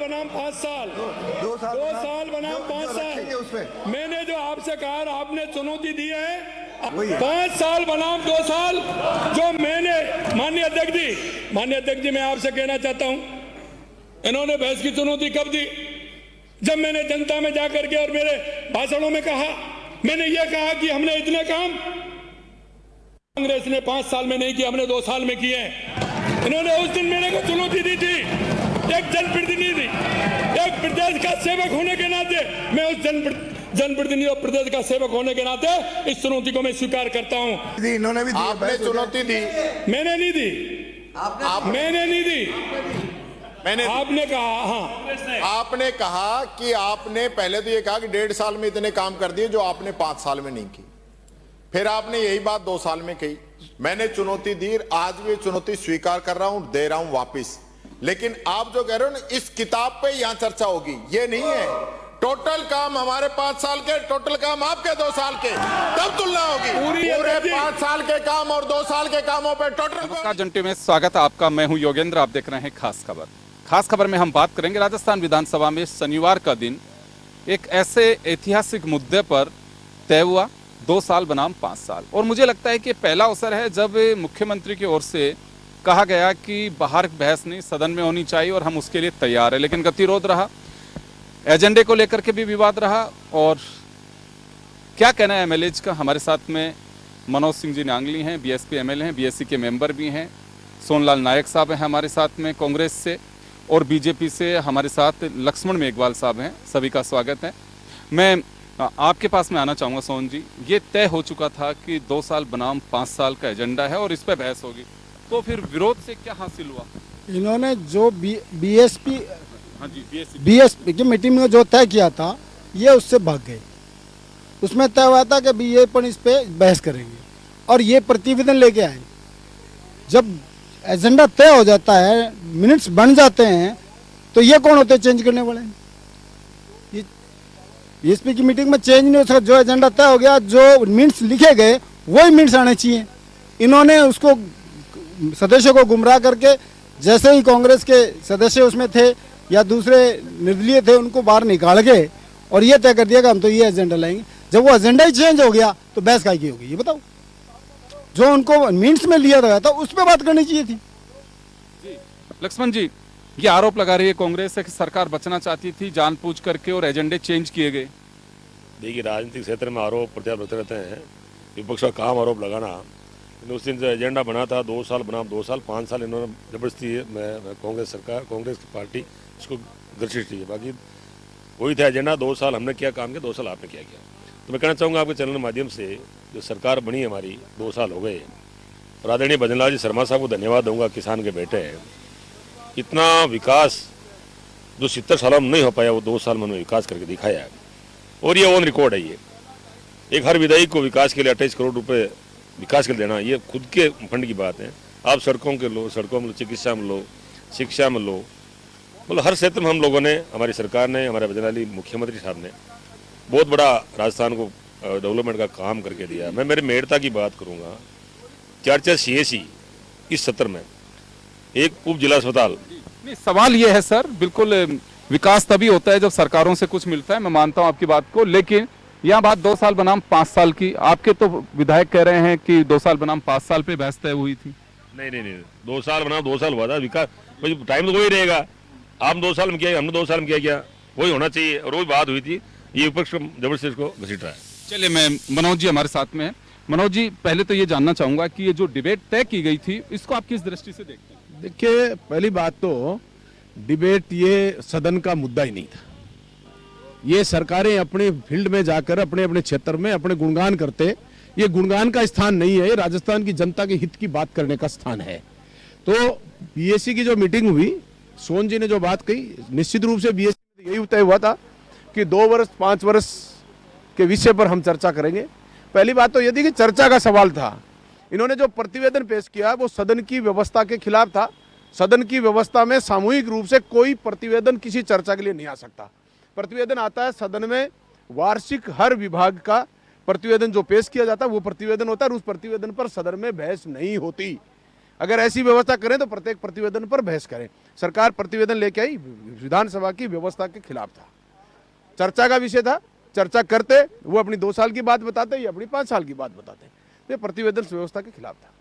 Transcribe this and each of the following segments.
बनाम 5 साल, दो साल बनाम 5 साल। मैंने जो आपसे कहा और आपने चुनौती दी है 5 साल बनाम 2 साल, जो मैंने माननीय अध्यक्ष जी मैं आपसे कहना चाहता हूं, इन्होंने बहस की चुनौती कब दी? जब मैंने जनता में जाकर के और मेरे भाषणों में कहा, मैंने ये कहा कि हमने इतने काम कांग्रेस ने 5 साल में नहीं किए, हमने 2 साल में किए हैं। इन्होंने उस दिन मेरे को चुनौती दी थी, एक जनप्रतिनिधि, एक प्रदेश का सेवक होने के नाते मैं उस जनप्रतिनिधि और प्रदेश का सेवक होने के नाते इस चुनौती को मैं स्वीकार करता हूं। इन्होंने भी आपने चुनौती दी, मैंने नहीं दी, मैंने नहीं दी, आपने कहा। हाँ, आपने कहा कि आपने पहले तो ये कहा कि 1.5 साल में इतने काम कर दिए जो आपने 5 साल में नहीं की, फिर आपने यही बात 2 साल में कही। मैंने चुनौती दी, आज भी चुनौती स्वीकार कर रहा हूं, दे रहा हूं वापिस। लेकिन आप जो कह रहे हो ना, इस किताब पे यहां चर्चा होगी, ये नहीं है। टोटल काम हमारे 5 साल के, टोटल काम आपके 2 साल के, तब तुलना होगी। पूरे 5 साल के काम और 2 साल के कामों पे टोटल। नमस्कार जंटी में स्वागत है आपका, मैं हूं योगेंद्र। आप देख रहे हैं खास खबर। खास खबर में हम बात करेंगे राजस्थान विधानसभा में शनिवार का दिन एक ऐसे ऐतिहासिक मुद्दे पर तय हुआ, 2 साल बनाम 5 साल। और मुझे लगता है कि पहला अवसर है जब मुख्यमंत्री की ओर से कहा गया कि बाहर बहस नहीं, सदन में होनी चाहिए और हम उसके लिए तैयार है। लेकिन गतिरोध रहा, एजेंडे को लेकर के भी विवाद रहा। और क्या कहना है एमएलएज का? हमारे साथ में मनोज सिंह जी नांगली हैं, बीएसपी एमएलए हैं, बीएससी के मेंबर भी हैं। सोनलाल नायक साहब हैं हमारे साथ में कांग्रेस से, और बीजेपी से हमारे साथ लक्ष्मण मेघवाल साहब हैं। सभी का स्वागत है। मैं आपके पास में आना चाहूँगा सोन जी, ये तय हो चुका था कि 2 साल बनाम 5 साल का एजेंडा है और इस पर बहस होगी, तो फिर विरोध से क्या हासिल हुआ? इन्होंने जो बीएसपी की मीटिंग में जो तय किया था, ये उससे भाग गए। उसमें तय हुआ था कि ये पर इस पे बहस करेंगे और ये प्रतिवेदन लेके आए। जब एजेंडा तय हो जाता है, मिनट्स बन जाते हैं, तो ये कौन होते हैं चेंज करने वाले? ये बीएसपी की मीटिंग में चेंज नहीं हो सकता। जो एजेंडा तय हो गया, जो मिनट्स लिखे गए, वही मिनट्स आने चाहिए। इन्होंने उसको सदस्यों को गुमराह करके, जैसे ही कांग्रेस के सदस्य उसमें थे या दूसरे निर्दलीय थे, उनको बाहर निकाल के और ये तय कर दिया कि हम तो ये एजेंडा लाएंगे। जब वो एजेंडा ही चेंज हो गया तो बहस काहे की होगी? ये बताओ। जो उनको मिनट्स में लिया गया था उस पर बात करनी चाहिए थी। लक्ष्मण जी, ये आरोप लगा रही है कांग्रेस है कि सरकार बचना चाहती थी जानबूझ करके और एजेंडे चेंज किए गए। देखिए, राजनीतिक क्षेत्र में आरोप प्रत्यारोप रहते हैं। विपक्ष का काम आरोप लगाना। उस दिन जो एजेंडा बना था 2 साल बनाम 2 साल 5 साल, इन्होंने जबरदस्ती कांग्रेस सरकार, कांग्रेस की पार्टी इसको घर्षित की है। बाकी वही था एजेंडा, 2 साल हमने क्या काम किया, 2 साल आपने क्या किया। तो मैं कहना चाहूँगा आपके चैनल के माध्यम से, जो सरकार बनी है हमारी, 2 साल हो गए, और आदरणीय भजनलाल जी शर्मा साहब को धन्यवाद दूंगा, किसान के बेटे हैं। इतना विकास जो 70 सालों में नहीं हो पाया, वो 2 साल में उन्होंने विकास करके दिखाया है। और ये ऑन रिकॉर्ड है। ये एक हर विधायक को विकास के लिए 28 करोड़ रुपए विकास के लिए देना, ये खुद के फंड की बात है। आप सड़कों के लो, सड़कों में लो, चिकित्सा में लो, शिक्षा में लो, मतलब हर क्षेत्र में हम लोगों ने, हमारी सरकार ने, हमारे भजनलाल मुख्यमंत्री साहब ने बहुत बड़ा राजस्थान को डेवलपमेंट का काम करके दिया। मैं मेरे मेड़ता की बात करूँगा, 4 CSE इस सत्र में, एक उप जिला अस्पताल। नहीं, सवाल ये है सर, बिल्कुल विकास तभी होता है जब सरकारों से कुछ मिलता है। मैं मानता हूँ आपकी बात को, लेकिन यहाँ बात 2 साल बनाम 5 साल की, आपके तो विधायक कह रहे हैं कि 2 साल बनाम 5 साल पे बहस तय हुई थी। नहीं, 2 साल बनाम 2 साल हुआ था। विकास टाइम तो वही रहेगा। आप 2 साल में किया, हमने 2 साल में किया, वही होना चाहिए। और वही बात हुई थी। ये विपक्ष जबरदस्ती इसको घसीट रहा है। चलिए, मैं मनोज जी हमारे साथ में है। मनोज जी, पहले तो ये जानना चाहूंगा कि ये जो डिबेट तय की गई थी, इसको आप किस दृष्टि से देखते हैं? देखिए, पहली बात तो डिबेट ये सदन का मुद्दा ही नहीं था। ये सरकारें अपने फील्ड में जाकर अपने अपने क्षेत्र में अपने गुणगान करते, ये गुणगान का स्थान नहीं है, ये राजस्थान की जनता के हित की बात करने का स्थान है। तो बीएससी की जो मीटिंग हुई, सोन जी ने जो बात कही, निश्चित रूप से बीएससी में यही तय हुआ था कि 2 वर्ष 5 वर्ष के विषय पर हम चर्चा करेंगे। पहली बात तो यदि कि चर्चा का सवाल था, इन्होंने जो प्रतिवेदन पेश किया वो सदन की व्यवस्था के खिलाफ था। सदन की व्यवस्था में सामूहिक रूप से कोई प्रतिवेदन किसी चर्चा के लिए नहीं आ सकता। प्रतिवेदन आता है सदन में, वार्षिक हर विभाग का प्रतिवेदन जो पेश किया जाता है वो प्रतिवेदन होता है, और उस प्रतिवेदन पर सदन में बहस नहीं होती। अगर ऐसी व्यवस्था करें तो प्रत्येक प्रतिवेदन पर बहस करें। सरकार प्रतिवेदन लेके आई, विधानसभा की व्यवस्था के खिलाफ था, चर्चा का विषय था, चर्चा करते, वो अपनी 2 साल की बात बताते, ये अपनी 5 साल की बात बताते, ये प्रतिवेदन व्यवस्था के खिलाफ था।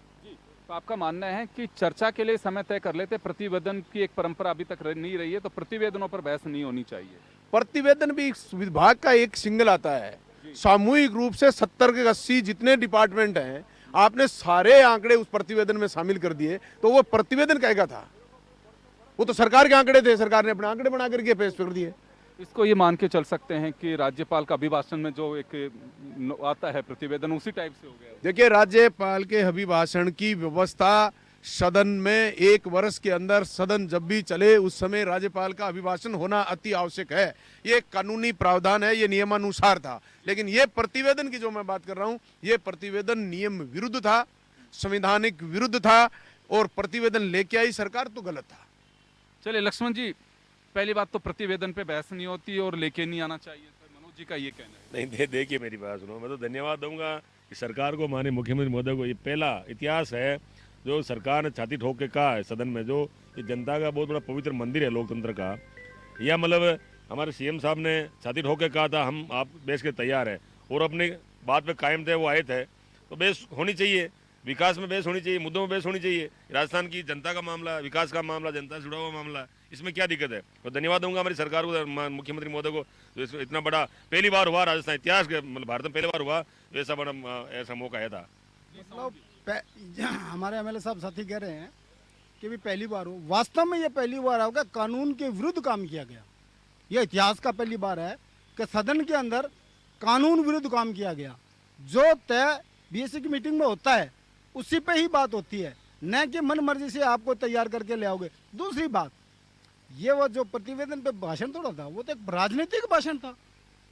तो आपका मानना है कि चर्चा के लिए समय तय कर लेते, प्रतिवेदन की एक परंपरा अभी तक नहीं रही है, तो प्रतिवेदनों पर बहस नहीं होनी चाहिए। प्रतिवेदन भी विभाग का एक सिंगल आता है, सामूहिक रूप से 70 के 80 जितने डिपार्टमेंट हैं, आपने सारे आंकड़े उस प्रतिवेदन में शामिल कर दिए, तो वो प्रतिवेदन कहेगा था, वो तो सरकार के आंकड़े थे, सरकार ने अपने आंकड़े बना करके पेश कर दिए। इसको ये मान के चल सकते हैं कि राज्यपाल का अभिभाषण में जो एक आता है प्रतिवेदन उसी टाइप से हो गया। देखिए, राज्यपाल के अभिभाषण की व्यवस्था सदन में 1 वर्ष के अंदर सदन जब भी चले उस समय राज्यपाल का अभिभाषण होना अति आवश्यक है, ये कानूनी प्रावधान है, ये नियमानुसार था। लेकिन ये प्रतिवेदन की जो मैं बात कर रहा हूं, ये प्रतिवेदन नियम विरुद्ध था, संवैधानिक विरुद्ध था, और प्रतिवेदन लेके आई सरकार तो गलत था। चलिए लक्ष्मण जी, पहली बात तो प्रतिवेदन पे बहस नहीं होती और लेके नहीं आना चाहिए, सर मनोज जी का ये कहना है। नहीं, देखिए मेरी बात सुनो, मैं तो धन्यवाद दूंगा कि सरकार को, माननीय मुख्यमंत्री महोदय को, ये पहला इतिहास है जो सरकार ने छाती ठोक के कहा है सदन में, जो ये जनता का बहुत बड़ा पवित्र मंदिर है लोकतंत्र का, या मतलब हमारे सीएम साहब ने छाती ठोक के कहा था हम आप बहस के तैयार है, और अपने बात पे कायम थे, वो आए थे, तो बहस होनी चाहिए, विकास में बहस होनी चाहिए, मुद्दों में बहस होनी चाहिए। राजस्थान की जनता का मामला, विकास का मामला, जनता से जुड़ा हुआ मामला, इसमें क्या दिक्कत है। और धन्यवाद दूंगा हमारी सरकार को, मुख्यमंत्री महोदय को, जो इतना बड़ा पहली बार हुआ राजस्थान इतिहास के, मतलब भारत में पहली बार हुआ ऐसा बड़ा ऐसा मौका आया था। हमारे एमएलए साहब साथी कह रहे हैं कि भी पहली बार हो, वास्तव में ये पहली बार होगा कानून के विरुद्ध काम किया गया। यह इतिहास का पहली बार है कि सदन के अंदर कानून विरुद्ध काम किया गया। जो तय बीएससी की मीटिंग में होता है उसी पे ही बात होती है, न कि मन मर्जी से आपको तैयार करके ले आओगे। दूसरी बात, ये वो जो प्रतिवेदन पे भाषण थोड़ा था, वो तो एक राजनीतिक भाषण था।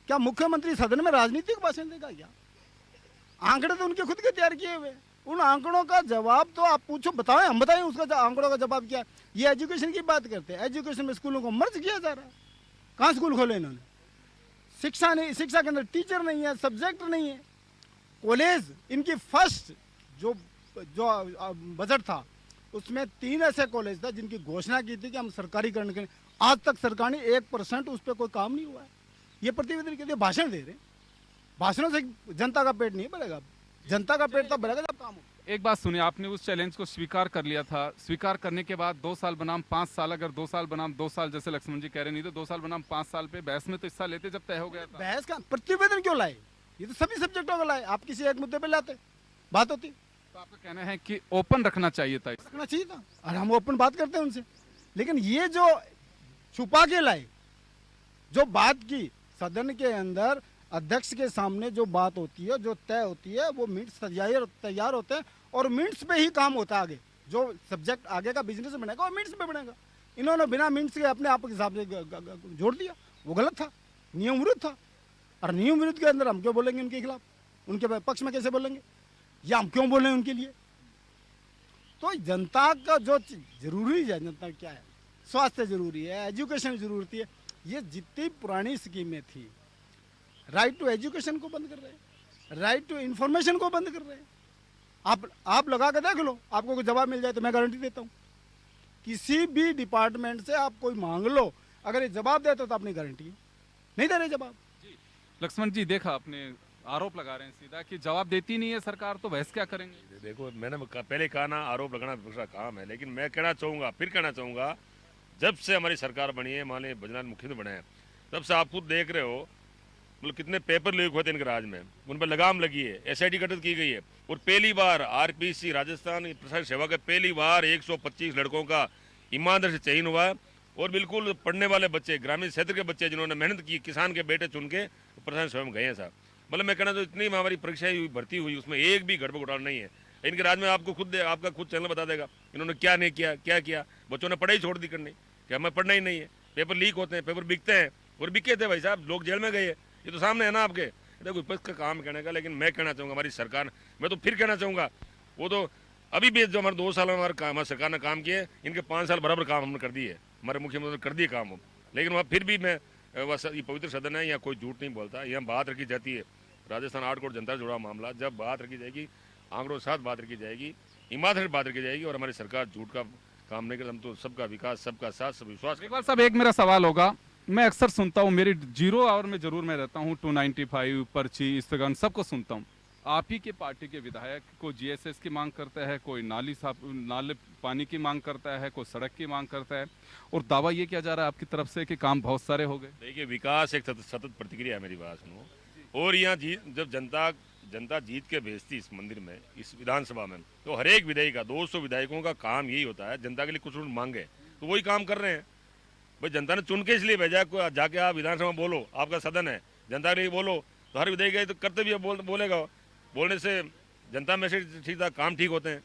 क्या मुख्यमंत्री सदन में राजनीतिक भाषण देगा क्या? आंकड़े तो उनके खुद के तैयार किए हुए, उन आंकड़ों का जवाब तो आप पूछो, बताएं, हम बताएं उसका आंकड़ों का जवाब क्या है। ये एजुकेशन की बात करते हैं, एजुकेशन में स्कूलों को मर्ज किया जा रहा है। कहाँ स्कूल खोले इन्होंने? शिक्षा नहीं, शिक्षा के अंदर टीचर नहीं है, सब्जेक्ट नहीं है। कॉलेज, इनकी फर्स्ट जो बजट था उसमें 3 ऐसे कॉलेज था जिनकी घोषणा की थी कि हम सरकारीकरण करें। आज तक सरकार ने 1% उस पर कोई काम नहीं हुआ है। ये प्रतिवेदन के लिए भाषण दे रहे, भाषणों से जनता का पेट नहीं भरेगा, जनता का पेट तब भरेगा जब काम हो। एक बात सुनिए, आपने उस चैलेंज को स्वीकार कर लिया था, स्वीकार करने के बाद 2 साल बनाम 5 साल, अगर 2 साल बनाम 2 साल जैसे लक्ष्मण जी कह रहे, नहीं तो 2 साल बनाम 5 साल पे बहस में तो हिस्सा लेते जब तय हो गया था। बहस का प्रतिवेदन क्यों लाए? ये तो सभी सब्जेक्टों को लाए, आप किसी एक मुद्दे पे लाते बात होती। तो आपका कहना है कि ओपन रखना चाहिए था, रखना चाहिए था, और हम ओपन बात करते हैं उनसे। लेकिन ये जो छुपा के लाए, जो बात की सदन के अंदर अध्यक्ष के सामने जो बात होती है, जो तय होती है, वो मिनट्स तैयार होते हैं और मिनट्स पे ही काम होता है। आगे जो सब्जेक्ट आगे का बिजनेस बनेगा वो मिनट्स पे बनेगा। इन्होंने बिना मिनट्स के अपने आप के हिसाब से जोड़ दिया, वो गलत था, नियम विरुद्ध था। और नियम विरुद्ध के अंदर हम क्यों बोलेंगे उनके खिलाफ? उनके पक्ष में कैसे बोलेंगे? या हम क्यों बोल रहे हैं उनके लिए? तो जनता का जो जरूरी है, जनता क्या है, स्वास्थ्य जरूरी है, एजुकेशन जरूरी है। ये जितनी पुरानी स्कीमें थी, राइट टू एजुकेशन को बंद कर रहे हैं, राइट टू इंफॉर्मेशन को बंद कर रहे हैं। आप लगा के देख लो, आपको कोई जवाब मिल जाए तो मैं गारंटी देता हूँ, किसी भी डिपार्टमेंट से आप कोई मांग लो, अगर ये जवाब देते तो अपनी गारंटी है, नहीं दे रहे जवाब। लक्ष्मण जी, देखा आपने आरोप लगा रहे हैं सीधा कि जवाब देती नहीं है सरकार, तो बहस क्या करेंगे? देखो, मैंने पहले कहा ना, आरोप लगाना दूसरा काम है, लेकिन मैं कहना चाहूँगा, फिर कहना चाहूँगा, जब से हमारी सरकार बनी है, माननीय बजनाथ मुख्यमंत्री बने हैं, तब से आप खुद देख रहे हो मतलब कितने पेपर लीक हुए थे इनके राज में, उन पर लगाम लगी है, एसआईटी गठित की गई है, और पहली बार आरपीसी राजस्थान प्रशासनिक सेवा के पहली बार 125 लड़कों का ईमानदारी से चयन हुआ है। और बिल्कुल पढ़ने वाले बच्चे, ग्रामीण क्षेत्र के बच्चे जिन्होंने मेहनत की, किसान के बेटे चुन के प्रशासनिक सेवा में गए हैं साहब। मतलब मैं कहना तो इतनी हमारी परीक्षाएं हुई, भर्ती हुई, उसमें एक भी गड़बड़ घोटाला नहीं है। इनके राज में आपको खुद आपका खुद चैनल बता देगा इन्होंने क्या नहीं किया, क्या किया। बच्चों ने पढ़ाई छोड़ दी करनी, कि हमें पढ़ना ही नहीं है, पेपर लीक होते हैं, पेपर बिकते हैं, और बिके थे भाई साहब, लोग जेल में गए, ये तो सामने है ना आपके। देखो विपक्ष का काम कहने का, लेकिन मैं कहना चाहूँगा हमारी सरकार, मैं तो फिर कहना चाहूँगा, वो तो अभी भी जो हमारे 2 साल में हमारी सरकार ने काम किए, इनके 5 साल बराबर काम हमने कर दिए, हमारे मुख्यमंत्री ने कर दिए काम हो। लेकिन वहाँ फिर भी मैं ये पवित्र सदन है, यहाँ कोई झूठ नहीं बोलता, यहाँ बात रखी जाती है। राजस्थान 8 करोड़ जनता से जुड़ा मामला, जब बात रखी जाएगी, आंकड़ों के साथ बात रखी जाएगी, ईमानदारी बात रखी जाएगी और हमारी सरकार झूठ का काम नहीं करती। हम तो सबका विकास, सबका साथ, सब विश्वास। इकबाल साहब, एक मेरा सवाल होगा, मैं अक्सर सुनता हूँ, मेरी 0 आवर में जरूर मैं रहता हूँ, 295 पर्ची इंस्टाग्राम सबको सुनता हूँ। आप ही के पार्टी के विधायक कोई जीएसएस की मांग करता है, कोई नाले पानी की मांग करता है, कोई सड़क की मांग करता है, और दावा ये किया जा रहा है आपकी तरफ से कि काम बहुत सारे हो गए। देखिए, विकास एक सतत प्रतिक्रिया है, मेरी बात सुनो। और यहाँ जब जनता जीत के भेजती इस मंदिर में, इस विधानसभा में, तो हर एक विधायक का 200 विधायकों का काम यही होता है, जनता के लिए कुछ मांगे तो वही काम कर रहे हैं। भाई जनता ने चुन के इसलिए भेजा, जाके आप विधानसभा में बोलो, आपका सदन है, जनता के लिए बोलो, तो हर विधायक तो कर्तव्य बोलेगा। बोलने से जनता में से ठीक था, काम ठीक होते हैं।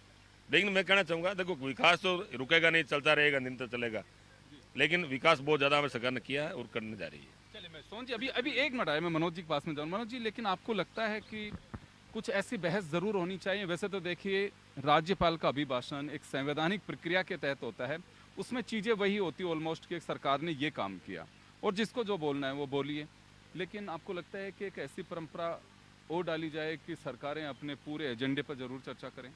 लेकिन मैं कहना चाहूँगा, देखो विकास तो रुकेगा नहीं, चलता रहेगा, दिन तक चलेगा, लेकिन विकास बहुत ज़्यादा हमारी सरकार ने किया है और करने जा रही है। चलिए, मैं सोन जी अभी एक मिनट आया, मैं मनोज जी के पास में जाऊँ। मनोज जी, लेकिन आपको लगता है कि कुछ ऐसी बहस जरूर होनी चाहिए? वैसे तो देखिए, राज्यपाल का अभिभाषण एक संवैधानिक प्रक्रिया के तहत होता है, उसमें चीज़ें वही होती है ऑलमोस्ट कि सरकार ने ये काम किया और जिसको जो बोलना है वो बोलिए। लेकिन आपको लगता है कि एक ऐसी परंपरा और डाली जाए कि सरकारें अपने पूरे एजेंडे पर जरूर चर्चा करें?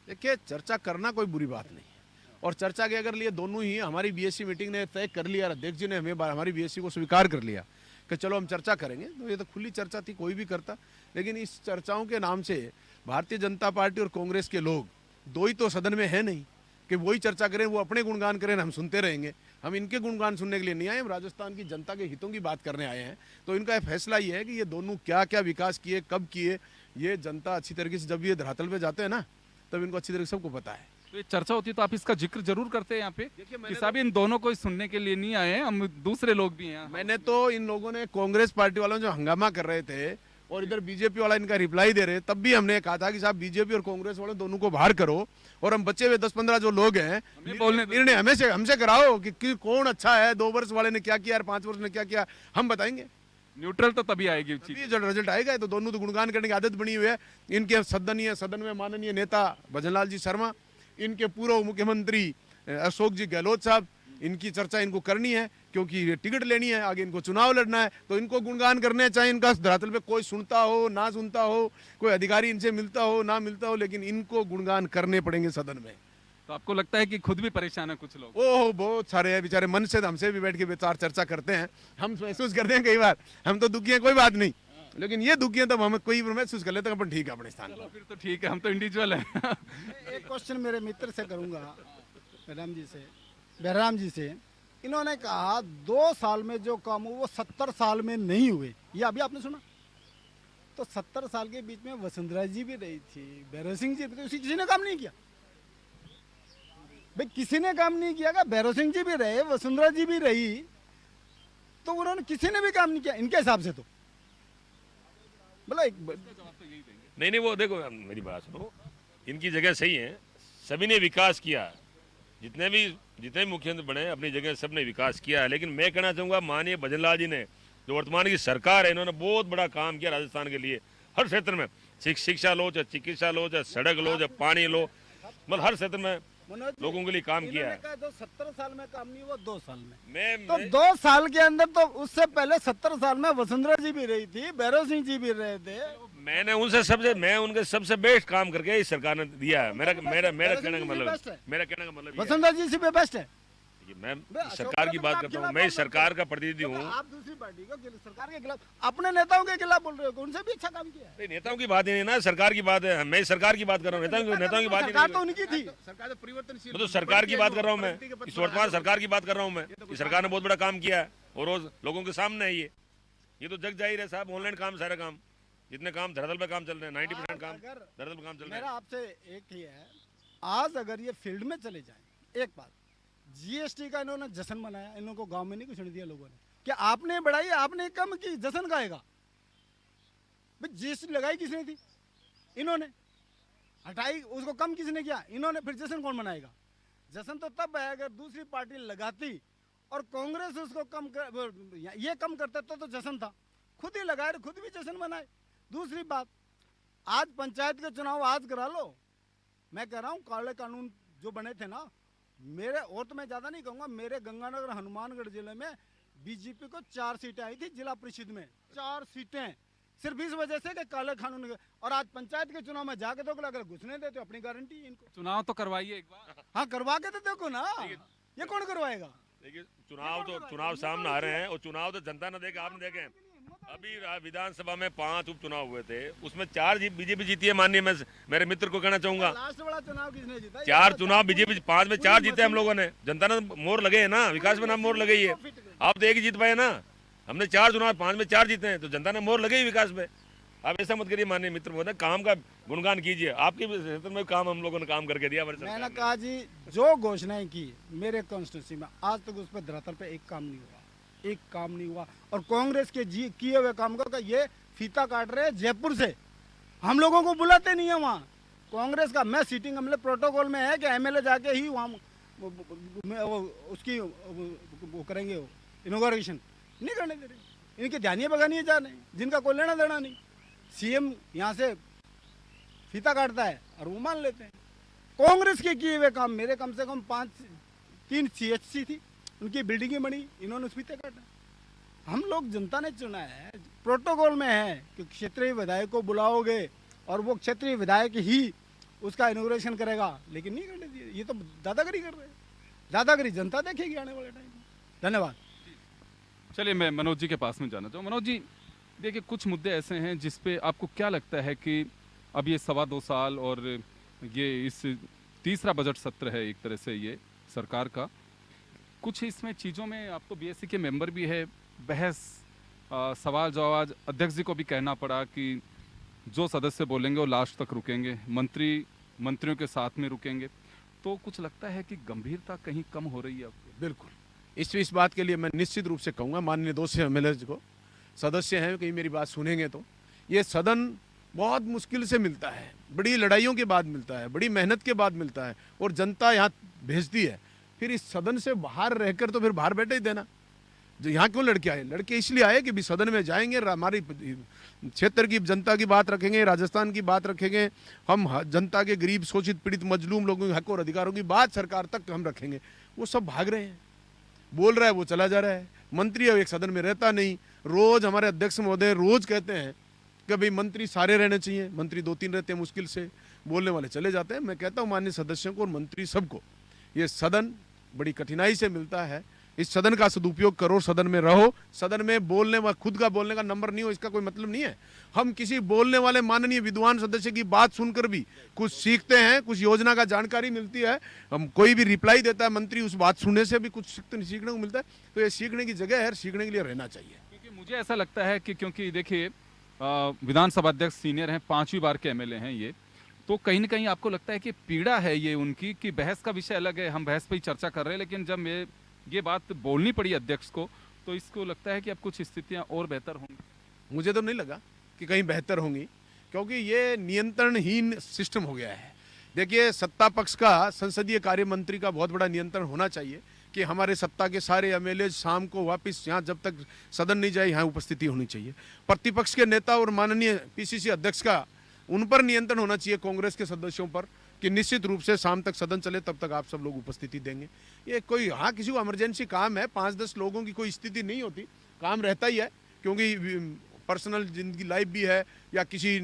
देखिए, चर्चा करना कोई बुरी बात नहीं है, और चर्चा के अगर लिए दोनों ही, हमारी बीएससी मीटिंग ने तय कर लिया, अध्यक्ष जी ने हमारी बीएससी को स्वीकार कर लिया कि चलो हम चर्चा करेंगे, तो ये तो खुली चर्चा थी, कोई भी करता। लेकिन इस चर्चाओं के नाम से भारतीय जनता पार्टी और कांग्रेस के लोग दो ही तो सदन में है नहीं कि वही चर्चा करें, वो अपने गुणगान करें, हम सुनते रहेंगे। हम इनके गुणगान सुनने के लिए नहीं आए, हम राजस्थान की जनता के हितों की बात करने आए हैं। तो इनका फैसला ये है कि ये दोनों क्या क्या विकास किए, कब किए, ये जनता अच्छी तरीके से, जब ये धरातल पे जाते हैं ना, तब इनको अच्छी तरीके से सबको पता है। तो ये चर्चा होती है तो आप इसका जिक्र जरूर करते हैं यहाँ पे कि साहब इन दोनों को सुनने के लिए नहीं आए हैं, हम दूसरे लोग भी हैं। मैंने तो इन लोगों ने, कांग्रेस पार्टी वालों जो हंगामा कर रहे थे और इधर बीजेपी वाला इनका रिप्लाई दे रहे, तब भी हमने कहा था कि साहब बीजेपी और कांग्रेस वाले दोनों को बाहर करो और हम बचे हुए 10-15 जो लोग हैं निर्णय हमसे कराओ कि कौन अच्छा है, 2 वर्ष वाले ने क्या किया और 5 वर्ष ने क्या किया, हम बताएंगे। न्यूट्रल तो तभी आएगी, जो रिजल्ट आएगा। तो दोनों तो गुणगान करने की आदत बनी हुई है इनके। सदन में माननीय नेता भजनलाल जी शर्मा, इनके पूर्व मुख्यमंत्री अशोक जी गहलोत साहब, इनकी चर्चा इनको करनी है क्योंकि टिकट लेनी है, आगे इनको चुनाव लड़ना है, तो इनको गुणगान करने चाहे इनका धरातल पे कोई सुनता हो ना सुनता हो, कोई अधिकारी इनसे मिलता हो ना मिलता हो, लेकिन इनको गुणगान करने पड़ेंगे सदन में। तो आपको लगता है कि खुद भी परेशान है कुछ लोग? ओह, बहुत सारे हैं बेचारे, मन से हमसे भी बैठ के विचार चर्चा करते हैं, हम महसूस करते हैं कई बार हम तो दुखी हैं, कोई बात नहीं, लेकिन ये दुखी है तब हमें कोई महसूस कर लेते हैं अपन ठीक है अपने स्थान पर। फिर तो ठीक है, हम तो इंडिविजुअल हैं। एक क्वेश्चन मेरे मित्र से करूंगा, बहराम जी से। इन्होंने कहा 2 साल में जो काम हुआ वो 70 साल में नहीं हुए, ये अभी आपने सुना? तो 70 साल के बीच में वसुंधरा जी भी रही थी, भैरव सिंह जी भी थे, किसी ने काम नहीं किया भाई, किसी ने काम नहीं किया। भैरव सिंह जी भी रहे, वसुंधरा जी भी रही, तो उन्होंने किसी ने भी काम नहीं किया इनके हिसाब से। तो बोला नहीं, वो देखो मेरी बात सुनो, इनकी जगह सही है, सभी ने विकास किया, जितने भी मुख्यमंत्री बने अपनी जगह सबने विकास किया है। लेकिन मैं कहना चाहूँगा, माननीय भजनलाल जी ने, जो वर्तमान की सरकार है, इन्होंने बहुत बड़ा काम किया राजस्थान के लिए, हर क्षेत्र में, शिक्षा लो, चाहे चिकित्सा लो, चाहे सड़क लो, चाहे पानी लो, मतलब हर क्षेत्र में लोगों के लिए काम किया है। जो 70 साल में काम नहीं हुआ 2 साल में, मैं 2 साल के अंदर, तो उससे पहले 70 साल में वसुंधरा जी भी रही थी, भैरव सिंह जी भी रहे थे। मैं उनके सबसे बेस्ट काम करके इस सरकार ने दिया है। मेरा कहने का मतलब वसुंधरा जी से भी बेस्ट है। मैं सरकार की बात करता हूँ, मैं सरकार का प्रतिनिधि हूँ। आप दूसरी पार्टी को सरकार के खिलाफ, अपने नेताओं के खिलाफ बोल रहे हो, उनसे भी अच्छा काम किया है। नेताओं की बात ही नहीं ना, सरकार की बात है, मैं सरकार की बात कर रहा हूँ, नेताओं की बात ही सरकार तो उनकी थी, सरकार तो परिवर्तनशील, तो सरकार की बात कर रहा हूँ मैं, इस वर्तमान सरकार की बात कर रहा हूँ मैं। इस सरकार ने बहुत बड़ा काम किया है और रोज लोगों के सामने है ये तो जग जाहिर है साहब। ऑनलाइन काम, सारे काम, जितने काम धरातल पे काम चल रहे हैं, 90% काम धरातल पे काम चल रहे हैं। मेरा आपसे एक ही है, आज अगर ये फील्ड में चले जाएं, एक बात, जीएसटी का इन्होंने जश्न मनाया, इन लोगों को गांव में नहीं कुछ नहीं दिया लोगों ने, क्या आपने बढ़ाई, आपने कम की, जश्न गाएगा भाई? जीएसटी लगाई किसने थी? इन्होंने हटाई, उसको कम किसने किया? इन्होंने, फिर जश्न कौन मनाएगा? जश्न तो तब है अगर दूसरी पार्टी लगाती और कांग्रेस उसको ये कम करता तो जश्न था, खुद ही लगाए, खुद भी जश्न मनाए। दूसरी बात, आज पंचायत के चुनाव आज करा लो, मैं कह रहा हूँ काले कानून जो बने थे ना, मेरे, और तो मैं ज्यादा नहीं कहूंगा, मेरे गंगानगर हनुमानगढ़ जिले में बीजेपी को 4 सीटें आई थी जिला परिषद में, 4 सीटें सिर्फ इस वजह से कि काले कानून और आज पंचायत के चुनाव में जाके देखो, अगर घुसने देते अपनी गारंटी है इनको। चुनाव तो करवाइए एक बार। हाँ करवा के तो देखो ना, ये कौन करवाएगा? देखिए चुनाव सामने आ रहे हैं, और चुनाव तो जनता ने देखे, आपने देखे। अभी विधानसभा में 5 उपचुनाव हुए थे, उसमें 4 बीजेपी जीती है। माननीय, मैं मेरे मित्र को कहना चाहूंगा, लास्ट वाला चुनाव किसने जीता? 4 चुनाव बीजेपी, 5 में 4 जीते हम लोगों ने। जनता ने मोहर लगे है ना, विकास में नाम मोहर लगे ही है। आप तो एक ही जीत पाए ना, हमने 4 चुनाव 5 में 4 जीते हैं, तो जनता ने मोहर लगे ही विकास में। आप ऐसा मत करिए माननीय मित्र महोदय, काम का गुणगान कीजिए। आपके क्षेत्र में काम हम लोगों ने काम करके दिया। मैंने कहा जी, जो घोषणाएं की मेरे कॉन्स्टिट्यूंसी में, आज तक उस पर धरातल पे एक काम नहीं हुआ, एक काम नहीं हुआ। और कांग्रेस के किए हुए काम का ये फीता काट रहे हैं जयपुर से, हम लोगों को बुलाते नहीं है वहाँ। कांग्रेस का मैं सीटिंग हमले प्रोटोकॉल में है कि एमएलए जाके ही वहाँ उसकी वो करेंगे, इनोग्रेशन नहीं करने दे रहे। इनके ध्यानिए बगानिए जा रहे हैं, जिनका कोई लेना देना नहीं। सीएम यहाँ से फीता काटता है और वो मान लेते हैं। कांग्रेस के किए हुए काम, मेरे कम से कम 3 CHC थी, उनकी बिल्डिंगें बनी, इन्होंने फीता काटा। हम लोग जनता ने चुना है, प्रोटोकॉल में है कि क्षेत्रीय विधायक को बुलाओगे और वो क्षेत्रीय विधायक ही उसका इनोग्रेशन करेगा, लेकिन नहीं करने दिए। ये तो दादागिरी कर रहे हैं, दादागिरी जनता देखेगी आने वाले टाइम में। धन्यवाद। चलिए मैं मनोज जी के पास में जाना चाहूँ। मनोज जी, देखिए कुछ मुद्दे ऐसे हैं जिस पे आपको क्या लगता है कि अब ये 2.25 साल और ये इस तीसरा बजट सत्र है एक तरह से ये सरकार का, कुछ इसमें चीज़ों में आप तो बीएससी के मेंबर भी है, बहस सवाल जवाब, अध्यक्ष जी को भी कहना पड़ा कि जो सदस्य बोलेंगे वो लास्ट तक रुकेंगे, मंत्रियों के साथ में रुकेंगे, तो कुछ लगता है कि गंभीरता कहीं कम हो रही है आपको? बिल्कुल, इस बात के लिए मैं निश्चित रूप से कहूँगा माननीय 2 एमएलए को, सदस्य हैं, कहीं मेरी बात सुनेंगे तो, ये सदन बहुत मुश्किल से मिलता है, बड़ी लड़ाइयों के बाद मिलता है, बड़ी मेहनत के बाद मिलता है, और जनता यहाँ भेजती है। फिर इस सदन से बाहर रहकर तो फिर बाहर बैठे ही देना। जो यहाँ क्यों लड़के आए? लड़के इसलिए आए कि भी सदन में जाएंगे, हमारी क्षेत्र की जनता की बात रखेंगे, राजस्थान की बात रखेंगे, हम जनता के गरीब शोषित पीड़ित मजलूम लोगों के हक और अधिकारों की बात सरकार तक हम रखेंगे। वो सब भाग रहे हैं, बोल रहा है वो चला जा रहा है, मंत्री एक सदन में रहता नहीं। रोज हमारे अध्यक्ष महोदय रोज कहते हैं कि भाई मंत्री सारे रहने चाहिए, मंत्री 2-3 रहते हैं मुश्किल से, बोलने वाले चले जाते हैं। मैं कहता हूँ माननीय सदस्यों को और मंत्री सबको, ये सदन बड़ी कठिनाई से मिलता है, इस सदन का सदुपयोग करो, सदन में रहो। सदन में बोलने वा खुद का बोलने का नंबर नहीं हो इसका कोई मतलब नहीं है। हम किसी बोलने वाले माननीय विद्वान सदस्य की बात सुनकर भी कुछ सीखते हैं, कुछ योजना का जानकारी मिलती है, हम कोई भी रिप्लाई देता है मंत्री, उस बात सुनने से भी कुछ सीखने को मिलता है। तो ये सीखने की जगह है, सीखने के लिए रहना चाहिए। क्योंकि मुझे ऐसा लगता है कि क्योंकि देखिए विधानसभा अध्यक्ष सीनियर हैं, 5वीं बार के एमएलए हैं ये, तो कहीं ना कहीं आपको लगता है कि पीड़ा है ये उनकी कि बहस का विषय अलग है, हम बहस पे ही चर्चा कर रहे हैं, लेकिन जब ये बात बोलनी पड़ी अध्यक्ष को तो इसको लगता है कि अब कुछ स्थितियां और बेहतर होंगी? मुझे तो नहीं लगा कि कहीं बेहतर होंगी, क्योंकि ये नियंत्रणहीन सिस्टम हो गया है। देखिए, सत्ता पक्ष का, संसदीय कार्य मंत्री का बहुत बड़ा नियंत्रण होना चाहिए कि हमारे सत्ता के सारे एमएलए शाम को वापस यहाँ, जब तक सदन नहीं जाए, यहाँ उपस्थिति होनी चाहिए। प्रतिपक्ष के नेता और माननीय पीसीसी अध्यक्ष का, उन पर नियंत्रण होना चाहिए, कांग्रेस के सदस्यों पर, कि निश्चित रूप से शाम तक सदन चले तब तक आप सब लोग उपस्थिति देंगे। ये कोई, हाँ किसी को इमरजेंसी काम है, 5-10 लोगों की कोई स्थिति नहीं होती, काम रहता ही है, क्योंकि पर्सनल जिंदगी लाइफ भी है, या किसी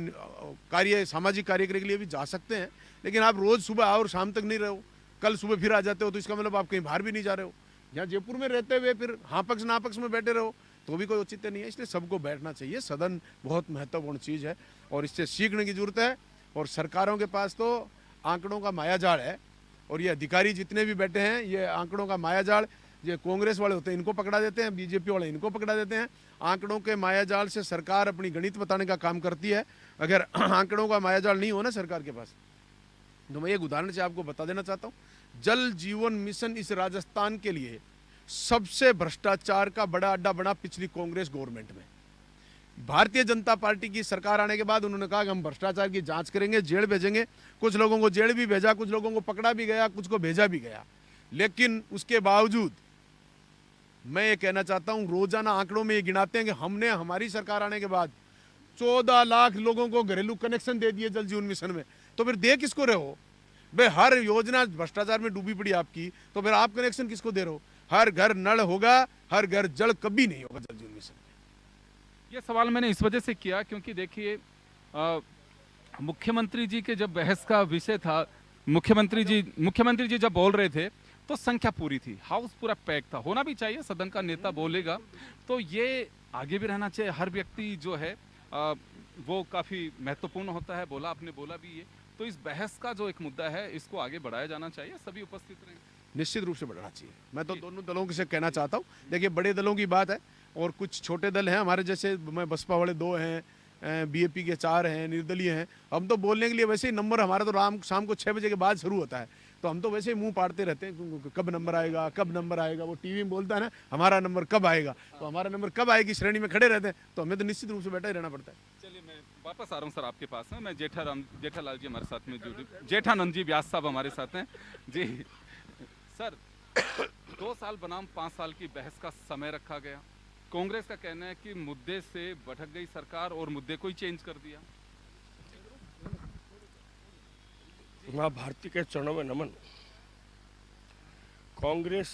कार्य, सामाजिक कार्य के लिए भी जा सकते हैं। लेकिन आप रोज सुबह आओ और शाम तक नहीं रहो, कल सुबह फिर आ जाते हो, तो इसका मतलब आप कहीं बाहर भी नहीं जा रहे हो। यहाँ जयपुर में रहते हुए फिर हाँ पक्ष ना पक्ष में बैठे रहो तो भी कोई औचित्य नहीं है। इसलिए सबको बैठना चाहिए। सदन बहुत महत्वपूर्ण चीज़ है और इससे सीखने की जरूरत है। और सरकारों के पास तो आंकड़ों का मायाजाल है, और ये अधिकारी जितने भी बैठे हैं, ये आंकड़ों का मायाजाल, ये कांग्रेस वाले होते हैं इनको पकड़ा देते हैं, बीजेपी वाले इनको पकड़ा देते हैं। आंकड़ों के मायाजाल से सरकार अपनी गणित बताने का काम करती है। अगर आंकड़ों का मायाजाल नहीं हो ना सरकार के पास, तो मैं एक उदाहरण से आपको बता देना चाहता हूँ। जल जीवन मिशन इस राजस्थान के लिए सबसे भ्रष्टाचार का बड़ा अड्डा बना पिछली कांग्रेस गवर्नमेंट में। भारतीय जनता पार्टी की सरकार आने के बाद उन्होंने कहा कि हम भ्रष्टाचार की जांच करेंगे, जेल भेजेंगे। कुछ लोगों को जेल भी भेजा, कुछ लोगों को पकड़ा भी गया, कुछ को भेजा भी गया। लेकिन उसके बावजूद मैं ये कहना चाहता हूं, रोजाना आंकड़ों में ये गिनाते हैं कि हमने, हमारी सरकार आने के बाद 14 लाख लोगों को घरेलू कनेक्शन दे दिए जल जीवन मिशन में। तो फिर दे किसको रहे हो भाई? हर योजना भ्रष्टाचार में डूबी पड़ी आपकी, तो फिर आप कनेक्शन किसको दे रहे हो? हर घर नल होगा, हर घर जल कभी नहीं होगा जल जीवन मिशन में। ये सवाल मैंने इस वजह से किया क्योंकि देखिए मुख्यमंत्री जी के जब बहस का विषय था, मुख्यमंत्री जी जब बोल रहे थे तो संख्या पूरी थी, हाउस पूरा पैक था। होना भी चाहिए, सदन का नेता बोलेगा तो ये आगे भी रहना चाहिए। हर व्यक्ति जो है वो काफ़ी महत्वपूर्ण होता है, बोला आपने, बोला भी ये। तो इस बहस का जो एक मुद्दा है इसको आगे बढ़ाया जाना चाहिए, सभी उपस्थित रहेंगे। निश्चित रूप से बढ़ना चाहिए। मैं तो दोनों दलों से कहना चाहता हूँ, देखिए बड़े दलों की बात है और कुछ छोटे दल हैं हमारे जैसे, मैं बसपा वाले 2 हैं, बीएपी के 4 हैं, निर्दलीय हैं। हम तो बोलने के लिए वैसे ही नंबर हमारा तो शाम को 6 बजे के बाद शुरू होता है, तो हम तो वैसे ही मुंह पाड़ते रहते हैं कब नंबर आएगा, कब नंबर आएगा। वो टीवी में बोलता है ना हमारा नंबर कब आएगा, तो हमारा नंबर कब आएगी श्रेणी में खड़े रहते हैं, तो हमें तो निश्चित रूप से बैठा ही रहना पड़ता है। चलिए मैं वापस आ रहा हूँ सर आपके पास में। मैं जेठालाल जी हमारे साथ में जुड़े, जेठानंद जी व्यास साहब हमारे साथ हैं जी। सर 2 साल बनाम 5 साल की बहस का समय रखा गया। कांग्रेस का कहना है कि मुद्दे से भटक गई सरकार और मुद्दे को ही चेंज कर दिया। माँ भारती के चरणों में नमन। कांग्रेस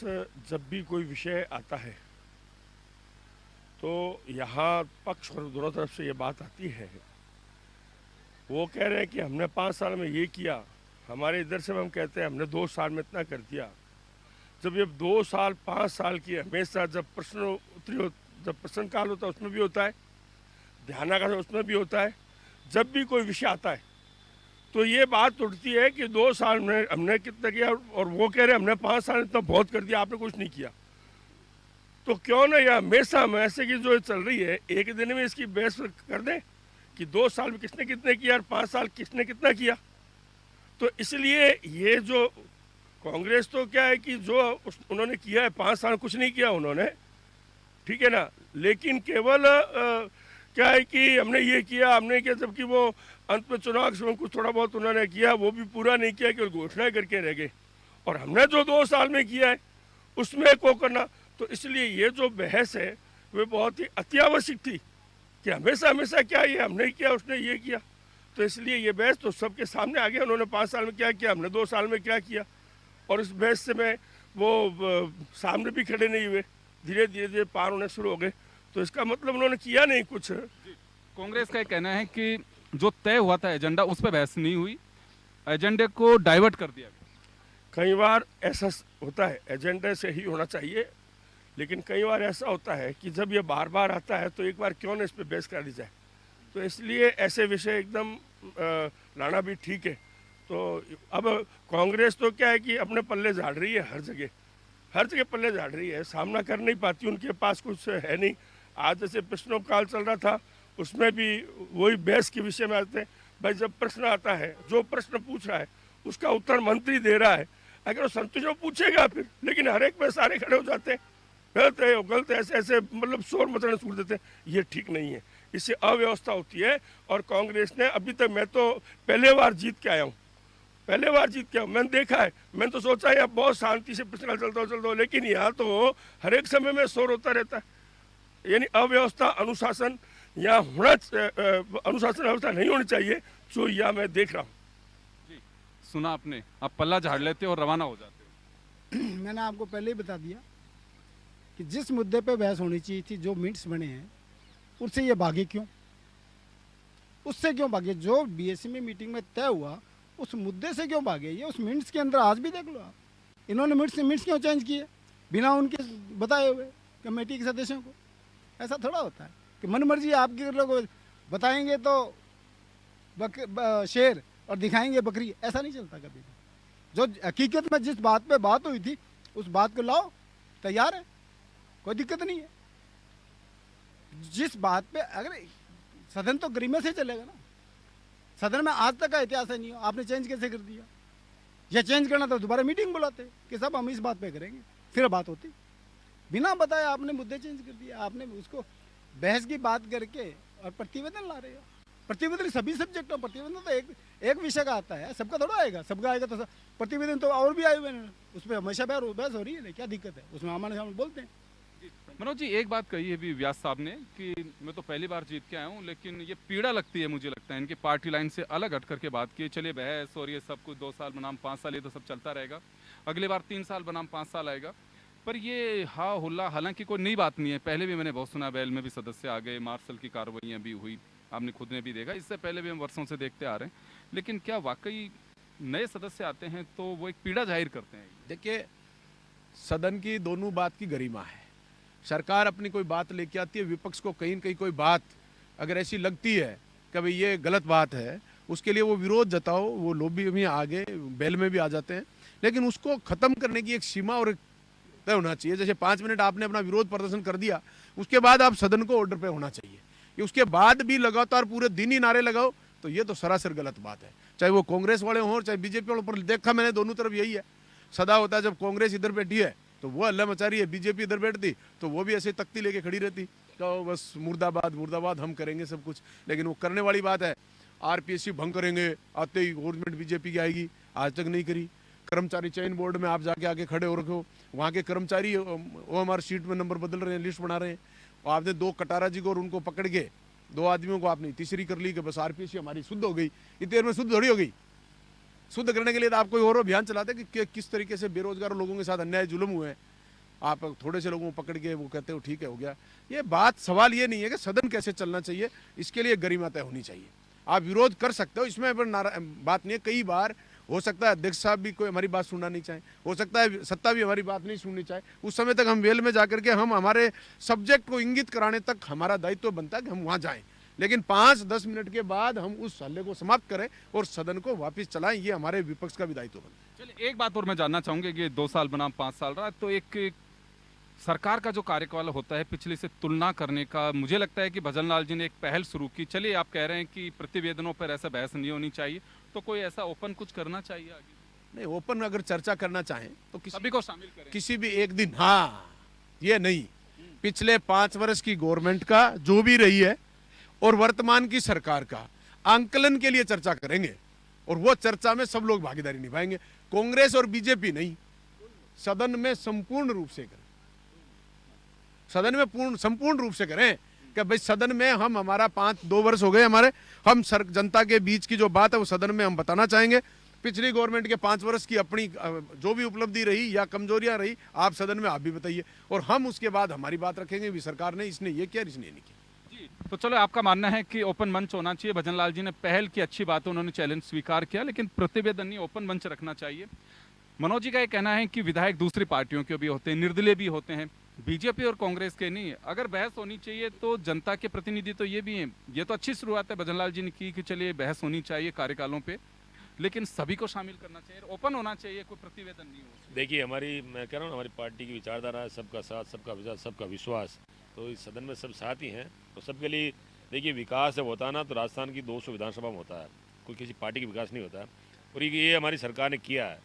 जब भी कोई विषय आता है तो यहाँ पक्ष और दोनों तरफ से ये बात आती है, वो कह रहे हैं कि हमने 5 साल में ये किया, हमारे इधर से हम कहते हैं हमने 2 साल में इतना कर दिया। जब ये 2 साल 5 साल की हमेशा जब प्रश्न काल होता है उसमें भी होता है, ध्यानाकर्षण उसमें भी होता है, जब भी कोई विषय आता है तो ये बात उठती है कि 2 साल में हमने कितना किया, और वो कह रहे हमने 5 साल में इतना बहुत कर दिया, आपने कुछ नहीं किया। तो क्यों ना यह हमेशा ऐसे की जो चल रही है, एक दिन में इसकी बहस कर दें कि 2 साल में किसने कितने किया और 5 साल किसने कितना किया। तो इसलिए ये जो कांग्रेस तो क्या है कि जो उन्होंने किया है 5 साल कुछ नहीं किया उन्होंने, ठीक है ना, लेकिन केवल क्या है कि हमने ये किया हमने किया, जबकि वो अंत में चुनाव के समय कुछ थोड़ा बहुत उन्होंने किया, वो भी पूरा नहीं किया, केवल घोषणाएं करके रह गए। और हमने जो 2 साल में किया है उसमें को करना, तो इसलिए ये जो बहस है वे बहुत ही अत्यावश्यक थी कि हमेशा हमेशा क्या ये हमने किया उसने ये किया। तो इसलिए ये बहस तो सबके सामने आ गया, उन्होंने 5 साल में क्या किया, हमने 2 साल में क्या किया, और इस बहस से में वो सामने भी खड़े नहीं हुए, धीरे धीरे पार होने शुरू हो गए। तो इसका मतलब उन्होंने किया नहीं कुछ। कांग्रेस का कहना है कि जो तय हुआ था एजेंडा उस पर बहस नहीं हुई, एजेंडे को डाइवर्ट कर दिया गया। कई बार ऐसा होता है, एजेंडे से ही होना चाहिए, लेकिन कई बार ऐसा होता है कि जब ये बार बार आता है तो एक बार क्यों ना इस पर बहस कर दी जाए। तो इसलिए ऐसे विषय एकदम लाना भी ठीक है। तो अब कांग्रेस तो क्या है कि अपने पल्ले झाड़ रही है, हर जगह पल्ले झाड़ रही है, सामना कर नहीं पाती, उनके पास कुछ है नहीं। आज जैसे प्रश्नों काल चल रहा था उसमें भी वही बहस के विषय में आते हैं। भाई जब प्रश्न आता है, जो प्रश्न पूछ रहा है उसका उत्तर मंत्री दे रहा है, अगर वो संतोष पूछेगा फिर, लेकिन हर एक में सारे खड़े हो जाते हैं, गलत है, ऐसे मतलब शोर मचाने छोड़ देते हैं। ये ठीक नहीं है, इससे अव्यवस्था होती है। और कांग्रेस ने अभी तक, मैं तो पहले बार जीत के आया हूँ, मैंने देखा है, मैंने तो सोचा है बहुत शांति से प्रश्न चलता हो, लेकिन यहाँ तो हर एक समय में शोर होता रहता है। यानी अव्यवस्था, अनुशासन यहाँ होना, अनुशासन व्यवस्था नहीं होनी चाहिए, जो यहाँ मैं देख रहा हूँ। सुना आपने, आप पल्ला झाड़ लेते हो और रवाना हो जाते हो। मैंने आपको पहले ही बता दिया कि जिस मुद्दे पे बहस होनी चाहिए थी, जो मिनट्स बने हैं, उससे ये भागे क्यों, उससे क्यों भागे? जो बीएससी में मीटिंग में तय हुआ उस मुद्दे से क्यों भागे? ये उस मिनट्स के अंदर आज भी देख लो आप, इन्होंने मिनट्स क्यों चेंज किए बिना उनके बताए हुए कमेटी के सदस्यों को? ऐसा थोड़ा होता है कि मन मर्जी आपके लोग बताएंगे तो शेर और दिखाएंगे बकरी, ऐसा नहीं चलता कभी भी। जो हकीकत में जिस बात पे बात हुई थी उस बात को लाओ, तैयार है, कोई दिक्कत नहीं है। जिस बात पे अगर सदन तो गरिमा से चलेगा ना, सदन में आज तक का इतिहास है नहीं हो, आपने चेंज कैसे कर दिया? या चेंज करना तो दोबारा मीटिंग बुलाते कि सब हम इस बात पे करेंगे, फिर बात होती। बिना बताए आपने मुद्दे चेंज कर दिया, आपने उसको बहस की बात करके और प्रतिवेदन ला रहे हो। प्रतिवेदन सभी सब्जेक्टों, प्रतिवेदन तो एक विषय का आता है, सबका थोड़ा आएगा, सबका आएगा तो प्रतिवेदन तो और भी आए हुए हैं, उस पर हमेशा बहस हो रही है, क्या दिक्कत है उसमें? हमारे सामने बोलते हैं। मनोज जी, एक बात कही है भी व्यास साहब ने कि मैं तो पहली बार जीत के आया हूँ, लेकिन ये पीड़ा लगती है, मुझे लगता है इनकी पार्टी लाइन से अलग हट करके बात की। चलिए बहस और ये सब कुछ 2 साल बनाम 5 साल ये तो सब चलता रहेगा, अगली बार 3 साल बनाम 5 साल आएगा, पर ये हा हुल्ला हालांकि कोई नई बात नहीं है, पहले भी मैंने बहुत सुना, बैल में भी सदस्य आ गए, मार्शल की कार्रवाइयाँ भी हुई, आपने खुद ने भी देखा, इससे पहले भी हम वर्षों से देखते आ रहे हैं। लेकिन क्या वाकई नए सदस्य आते हैं तो वो एक पीड़ा जाहिर करते हैं? देखिए, सदन की दोनों बात की गरिमा है। सरकार अपनी कोई बात लेके आती है, विपक्ष को कहीं न कहीं कोई बात अगर ऐसी लगती है कि भाई ये गलत बात है, उसके लिए वो विरोध जताओ, वो लोग भी अभी आगे बैल में भी आ जाते हैं। लेकिन उसको खत्म करने की एक सीमा और तय होना चाहिए। जैसे 5 मिनट आपने अपना विरोध प्रदर्शन कर दिया, उसके बाद आप सदन को ऑर्डर पे होना चाहिए। ये उसके बाद भी लगातार पूरे दिन ही नारे लगाओ तो ये तो सरासर गलत बात है। चाहे वो कांग्रेस वाले हों चाहे बीजेपी वालों, पर देखा मैंने दोनों तरफ यही है। सदा होता है जब कांग्रेस इधर बैठी है तो वो हल्ला मचा रही है, बीजेपी इधर बैठती तो वो भी ऐसे तख्ती लेके खड़ी रहती, तो बस मुर्दाबाद मुर्दाबाद, हम करेंगे सब कुछ। लेकिन वो करने वाली बात है, आरपीएससी भंग करेंगे, आते ही गवर्नमेंट बीजेपी की आएगी, आज तक नहीं करी। कर्मचारी चयन बोर्ड में आप जाके आगे खड़े हो रखो, वहाँ के कर्मचारी OMR शीट में नंबर बदल रहे हैं, लिस्ट बना रहे हैं। और आपने 2 कटारा जी को और उनको पकड़ के 2 आदमियों को आपने तीसरी कर ली कि बस आरपीएससी हमारी शुद्ध हो गई। इतनी देर में शुद्ध थोड़ी हो गई। शुद्ध करने के लिए तो आप कोई और अभियान चलाते कि किस तरीके से बेरोजगार लोगों के साथ अन्याय जुल्म हुए हैं। आप थोड़े से लोगों को पकड़ के वो कहते हो ठीक है हो गया। ये बात, सवाल ये नहीं है कि सदन कैसे चलना चाहिए, इसके लिए गरिमा तय होनी चाहिए। आप विरोध कर सकते हो, इसमें बात नहीं है। कई बार हो सकता है अध्यक्ष साहब भी कोई हमारी बात सुनना नहीं चाहे, हो सकता है सत्ता भी हमारी बात नहीं सुननी चाहे। उस समय तक हम वेल में जाकर के हम हमारे सब्जेक्ट को इंगित कराने तक हमारा दायित्व बनता है कि हम वहाँ जाएं। लेकिन 5-10 मिनट के बाद हम उस हल्ले को समाप्त करें और सदन को वापस चलाएं, ये हमारे विपक्ष का भी दायित्व बनता है। चलिए, एक बात और मैं जानना चाहूँगा कि 2 साल बनाम 5 साल रहा, तो एक सरकार का जो कार्यकाल होता है पिछले से तुलना करने का, मुझे लगता है कि भजन लाल जी ने एक पहल शुरू की। चलिए, आप कह रहे हैं कि प्रतिवेदनों पर ऐसा बहस नहीं होनी चाहिए, तो कोई ऐसा ओपन कुछ करना चाहिए आगे? नहीं, ओपन अगर चर्चा करना चाहें तो सभी को शामिल करें, किसी भी एक दिन। हाँ, ये नहीं, पिछले 5 वर्ष की गवर्नमेंट का जो भी रही है और वर्तमान की सरकार का आंकलन के लिए चर्चा करेंगे और वो चर्चा में सब लोग भागीदारी निभाएंगे। कांग्रेस और बीजेपी नहीं, सदन में संपूर्ण रूप से करें, सदन में संपूर्ण रूप से करें कि भाई सदन में हम हमारा 2 वर्ष हो गए हमारे, हम जनता के बीच की जो बात है वो सदन में हम बताना चाहेंगे। पिछली गवर्नमेंट के 5 वर्ष की अपनी जो भी उपलब्धि रही या कमजोरियां रही, आप सदन में आप भी बताइए और हम उसके बाद हमारी बात रखेंगे भी सरकार ने इसने ये किया, इसने नहीं किया। जी, तो चलो, आपका मानना है कि ओपन मंच होना चाहिए। भजन लाल जी ने पहल की, अच्छी बात है, उन्होंने चैलेंज स्वीकार किया, लेकिन प्रतिवेदन नहीं, ओपन मंच रखना चाहिए। मनोज जी का ये कहना है कि विधायक दूसरी पार्टियों के भी होते हैं, निर्दलीय भी होते हैं, बीजेपी और कांग्रेस के नहीं। अगर बहस होनी चाहिए तो जनता के प्रतिनिधि तो ये भी हैं। ये तो अच्छी शुरुआत है भजन लाल जी ने की कि चलिए बहस होनी चाहिए कार्यकालों पे, लेकिन सभी को शामिल करना चाहिए, ओपन होना चाहिए, कोई प्रतिवेदन नहीं हो। देखिए, मैं कह रहा हूँ, हमारी पार्टी की विचारधारा है सबका साथ, सबका विकास, सबका विश्वास। तो इस सदन में सब साथ ही हैं, तो सबके लिए देखिए विकास जब होता है ना तो राजस्थान की 200 विधानसभा में होता है, कोई किसी पार्टी की विकास नहीं होता है। और ये हमारी सरकार ने किया है,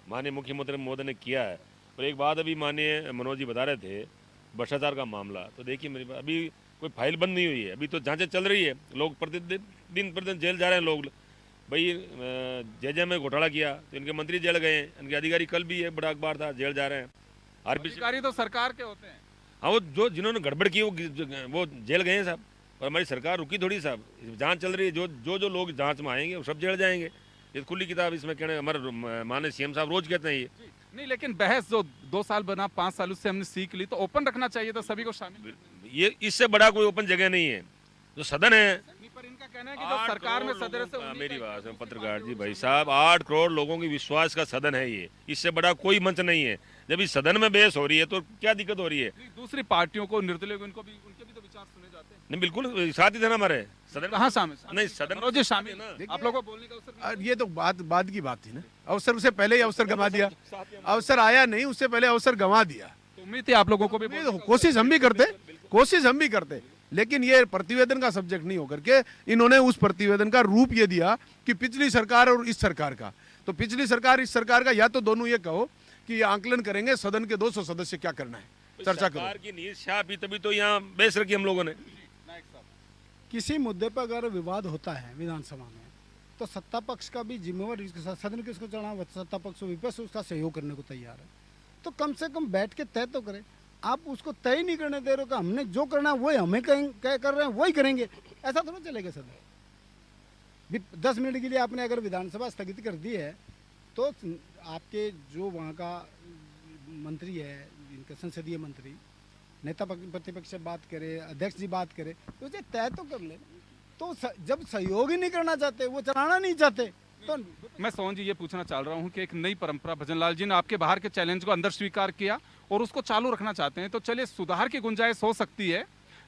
माननीय मुख्यमंत्री महोदय ने किया है। और एक बात अभी माननीय मनोज जी बता रहे थे, भ्रष्टाचार का मामला, तो देखिए मेरी अभी कोई फाइल बंद नहीं हुई है, अभी तो जांचें चल रही है। लोग प्रतिदिन जेल जा रहे हैं लोग। भाई जे में घोटाला किया तो इनके मंत्री जेल गए हैं, इनके अधिकारी, कल भी एक बड़ा अखबार था, जेल जा रहे हैं। अधिकारी तो सरकार के होते हैं। हाँ, वो जिन्होंने गड़बड़ की वो जेल गए हैं साहब। और हमारी सरकार रुकी थोड़ी साहब, जांच चल रही है। जो लोग जांच में आएंगे वो सब जेल जाएंगे। ये खुली किताब, इसमें कहने हमारे माननीय सीएम साहब रोज कहते हैं ये नहीं। लेकिन बहस जो 2 साल बना 5 साल उससे हमने सीख ली, तो ओपन रखना चाहिए था, सभी को शामिल। ये इससे बड़ा कोई ओपन जगह नहीं है, जो सदन है। पर इनका कहना है कि जो सरकार में सदस्य से मेरी बात है पत्रकार जी, भाई साहब, 8 करोड़ लोगों की विश्वास का सदन है ये, इससे बड़ा कोई मंच नहीं है। जब इस सदन में बहस हो रही है तो क्या दिक्कत हो रही है? दूसरी पार्टियों को, निर्दलीय को, उनके भी तो विचार सुने जाते हैं। नहीं, बिल्कुल साथ ही थे ना हमारे सदन। कहाँ शामिल? नहीं, सदन रोज शामिल ना, आप लोगों को बोलने का अवसर। ये तो बाद की बात थी ना, अवसर से पहले ही अवसर गंवा दिया, अवसर आया नहीं, उससे पहले अवसर गंवा दिया। तो उम्मीद थी आप लोगों को भी। कोशिश हम भी करते, लेकिन ये प्रतिवेदन का सब्जेक्ट नहीं होकर के इन्होंने उस प्रतिवेदन का रूप ये दिया कि पिछली सरकार और इस सरकार का। तो पिछली सरकार इस सरकार का, या तो दोनों ये कहो कि आंकलन करेंगे सदन के 200 सदस्य क्या करना है, चर्चा करो। सरकार की नींद छापी तभी तो यहाँ बहस रखी हम लोगों ने। किसी मुद्दे पर अगर विवाद होता है विधानसभा में तो सत्ता पक्ष का भी जिम्मेवार, सदन किसको चढ़ा, सत्ता पक्ष विपक्ष उसका सहयोग करने को तैयार है। तो कम से कम बैठ के तय तो करें। आप उसको तय नहीं करने दे रहे हो कि हमने जो करना है वही हमें कह कर रहे हैं वही करेंगे, ऐसा थोड़ा चलेगा सदन। 10 मिनट के लिए आपने अगर विधानसभा स्थगित कर दी है तो आपके जो वहाँ का मंत्री है, के संसदीय मंत्री, नेता प्रतिपक्ष से बात करे, अध्यक्ष जी बात करे, तो उसे तय तो कर ले। तो जब सहयोग ही नहीं करना चाहते, वो चलाना नहीं चाहते, तो मैं सोहन जी ये पूछना चाह रहा हूँ कि एक नई परंपरा, भजनलाल जी ने आपके बाहर के चैलेंज को अंदर स्वीकार किया और उसको चालू रखना चाहते हैं, तो चलिए सुधार की गुंजाइश हो सकती है,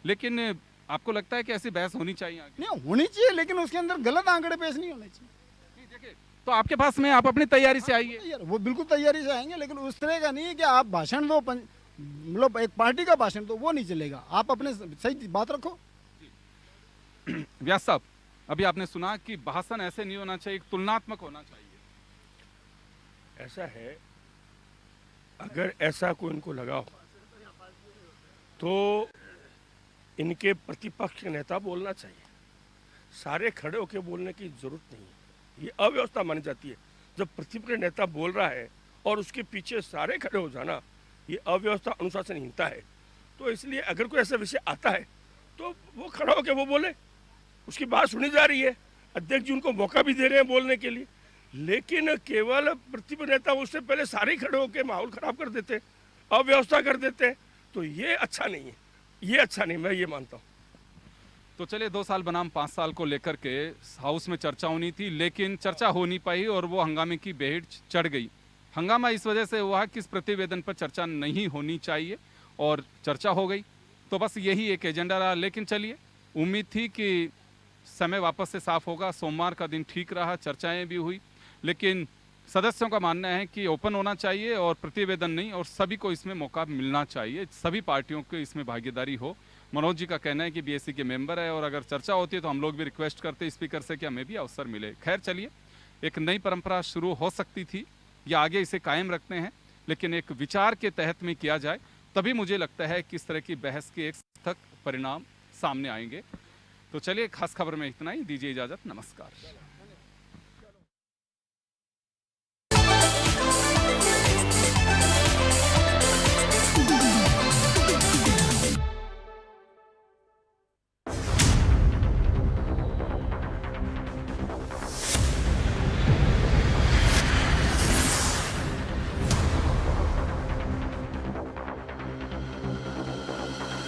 लेकिन आपको लगता है कि ऐसी बहस होनी चाहिए आगे? नहीं होनी चाहिए, लेकिन उसके अंदर गलत आंकड़े पेश नहीं होने चाहिए। देखिए, तो आपके पास में आप अपनी तैयारी से आइए। यार वो बिल्कुल तैयारी से आएंगे, लेकिन उस तरह का नहीं है कि आप भाषण दो, मतलब एक पार्टी का भाषण दो, वो नहीं चलेगा। आप अपने सही बात रखो। व्यास साहब, अभी आपने सुना कि भाषण ऐसे नहीं होना चाहिए, तुलनात्मक होना चाहिए। ऐसा है, अगर ऐसा कोई इनको लगा हो तो इनके प्रतिपक्ष के नेता बोलना चाहिए, सारे खड़े होकर बोलने की जरूरत नहीं है। ये अव्यवस्था मानी जाती है जब प्रतिपक्ष नेता बोल रहा है और उसके पीछे सारे खड़े हो जाना, ये अव्यवस्था, अनुशासनहीनता है। तो इसलिए अगर कोई ऐसा विषय आता है तो वो खड़ा होकर वो बोले, उसकी बात सुनी जा रही है, अध्यक्ष जी उनको मौका भी दे रहे हैं बोलने के लिए, लेकिन केवल प्रतिपक्ष नेता उससे पहले सारे ही खड़े होकर माहौल खराब कर देते, अव्यवस्था कर देते, तो ये अच्छा नहीं है, ये अच्छा नहीं, मैं ये मानता हूँ। तो चलिए 2 साल बनाम 5 साल को लेकर के हाउस में चर्चा होनी थी, लेकिन चर्चा हो नहीं पाई और वो हंगामे की बेहद चढ़ गई। हंगामा इस वजह से हुआ कि इस प्रतिवेदन पर चर्चा नहीं होनी चाहिए और चर्चा हो गई, तो बस यही एक एजेंडा रहा। लेकिन चलिए, उम्मीद थी कि समय वापस से साफ होगा, सोमवार का दिन ठीक रहा, चर्चाएं भी हुई, लेकिन सदस्यों का मानना है कि ओपन होना चाहिए और प्रतिवेदन नहीं, और सभी को इसमें मौका मिलना चाहिए, सभी पार्टियों को इसमें भागीदारी हो। मनोज जी का कहना है कि बीएससी के मेंबर है और अगर चर्चा होती है तो हम लोग भी रिक्वेस्ट करते स्पीकर से कि हमें भी अवसर मिले। खैर चलिए, एक नई परंपरा शुरू हो सकती थी या आगे इसे कायम रखते हैं, लेकिन एक विचार के तहत में किया जाए, तभी मुझे लगता है कि इस तरह की बहस के एक सार्थक परिणाम सामने आएंगे। तो चलिए, खास खबर में इतना ही, दीजिए इजाजत, नमस्कार।